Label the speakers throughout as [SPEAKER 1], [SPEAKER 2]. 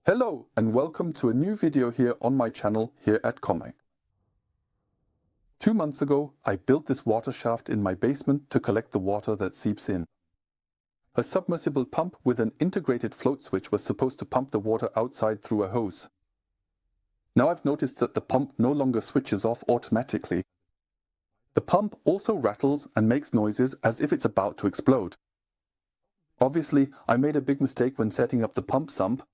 [SPEAKER 1] Hello and welcome to a new video here on my channel here at commaik. 2 months ago I built this water shaft in my basement to collect the water that seeps in. A submersible pump with an integrated float switch was supposed to pump the water outside through a hose. Now I've noticed that the pump no longer switches off automatically. The pump also rattles and makes noises as if it's about to explode. Obviously, I made a big mistake when setting up the pump sump.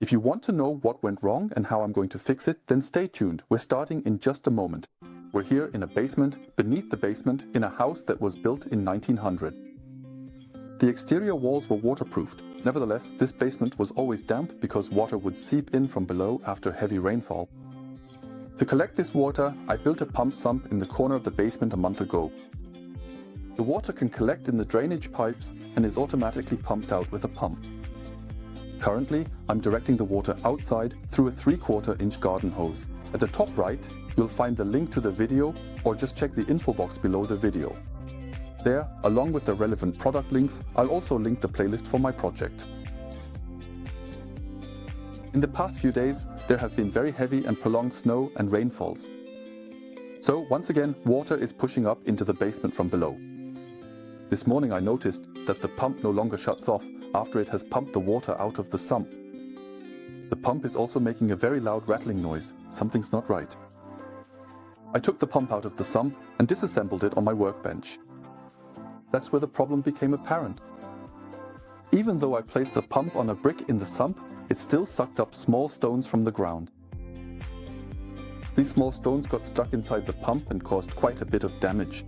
[SPEAKER 1] If you want to know what went wrong and how I'm going to fix it, then stay tuned. We're starting in just a moment. We're here in a basement, beneath the basement, in a house that was built in 1900. The exterior walls were waterproofed. Nevertheless, this basement was always damp because water would seep in from below after heavy rainfall. To collect this water, I built a pump sump in the corner of the basement a month ago. The water can collect in the drainage pipes and is automatically pumped out with a pump. Currently, I'm directing the water outside through a 3/4 inch garden hose. At the top right, you'll find the link to the video, or just check the info box below the video. There, along with the relevant product links, I'll also link the playlist for my project. In the past few days, there have been very heavy and prolonged snow and rainfalls. So once again, water is pushing up into the basement from below. This morning I noticed that the pump no longer shuts off after it has pumped the water out of the sump. The pump is also making a very loud rattling noise. Something's not right. I took the pump out of the sump and disassembled it on my workbench. That's where the problem became apparent. Even though I placed the pump on a brick in the sump, it still sucked up small stones from the ground. These small stones got stuck inside the pump and caused quite a bit of damage.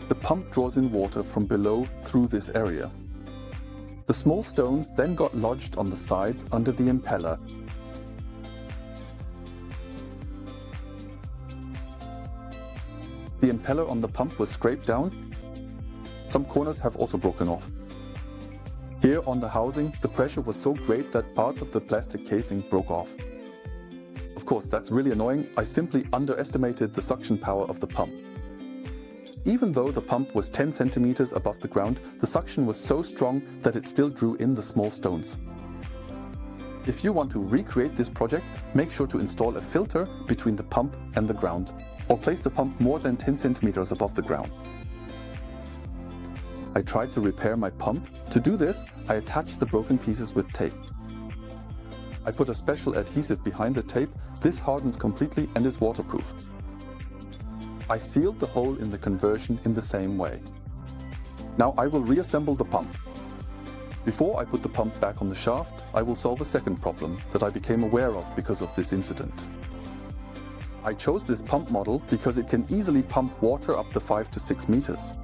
[SPEAKER 1] The pump draws in water from below through this area. The small stones then got lodged on the sides under the impeller. The impeller on the pump was scraped down. Some corners have also broken off. Here on the housing, the pressure was so great that parts of the plastic casing broke off. Of course, that's really annoying. I simply underestimated the suction power of the pump. Even though the pump was 10 centimeters above the ground, the suction was so strong that it still drew in the small stones. If you want to recreate this project, make sure to install a filter between the pump and the ground, or place the pump more than 10 centimeters above the ground. I tried to repair my pump. To do this, I attached the broken pieces with tape. I put a special adhesive behind the tape. This hardens completely and is waterproof. I sealed the hole in the conversion in the same way. Now I will reassemble the pump. Before I put the pump back on the shaft, I will solve a second problem that I became aware of because of this incident. I chose this pump model because it can easily pump water up to 5 to 6 meters.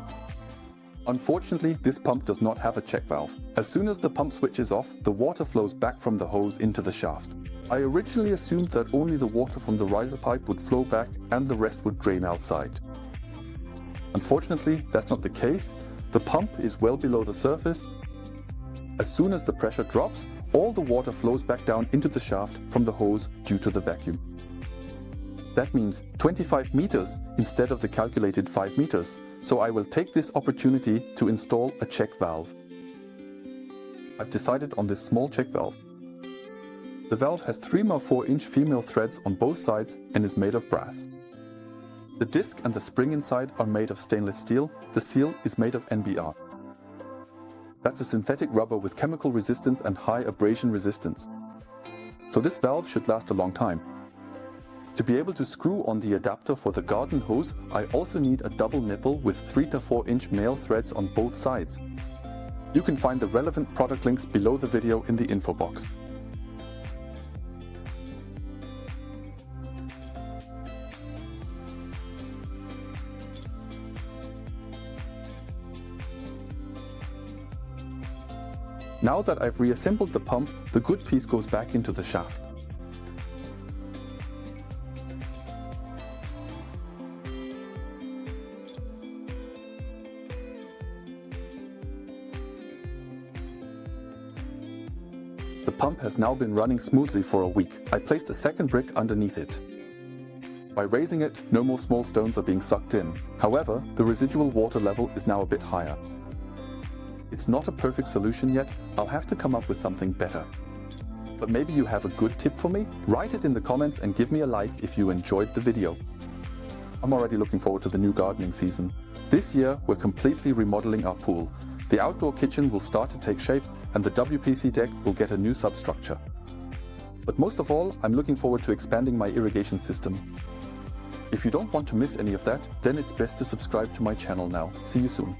[SPEAKER 1] Unfortunately, this pump does not have a check valve. As soon as the pump switches off, the water flows back from the hose into the shaft. I originally assumed that only the water from the riser pipe would flow back and the rest would drain outside. Unfortunately, that's not the case. The pump is well below the surface. As soon as the pressure drops, all the water flows back down into the shaft from the hose due to the vacuum. That means 25 meters instead of the calculated 5 meters. So I will take this opportunity to install a check valve. I've decided on this small check valve. The valve has 3x4-inch female threads on both sides and is made of brass. The disc and the spring inside are made of stainless steel. The seal is made of NBR. That's a synthetic rubber with chemical resistance and high abrasion resistance. So this valve should last a long time. To be able to screw on the adapter for the garden hose, I also need a double nipple with 3 to 4-inch male threads on both sides. You can find the relevant product links below the video in the info box. Now that I've reassembled the pump, the good piece goes back into the shaft. The pump has now been running smoothly for a week. I placed a second brick underneath it. By raising it, no more small stones are being sucked in. However, the residual water level is now a bit higher. It's not a perfect solution yet, I'll have to come up with something better. But maybe you have a good tip for me? Write it in the comments and give me a like if you enjoyed the video. I'm already looking forward to the new gardening season. This year we're completely remodeling our pool. The outdoor kitchen will start to take shape and the WPC deck will get a new substructure. But most of all, I'm looking forward to expanding my irrigation system. If you don't want to miss any of that, then it's best to subscribe to my channel now. See you soon.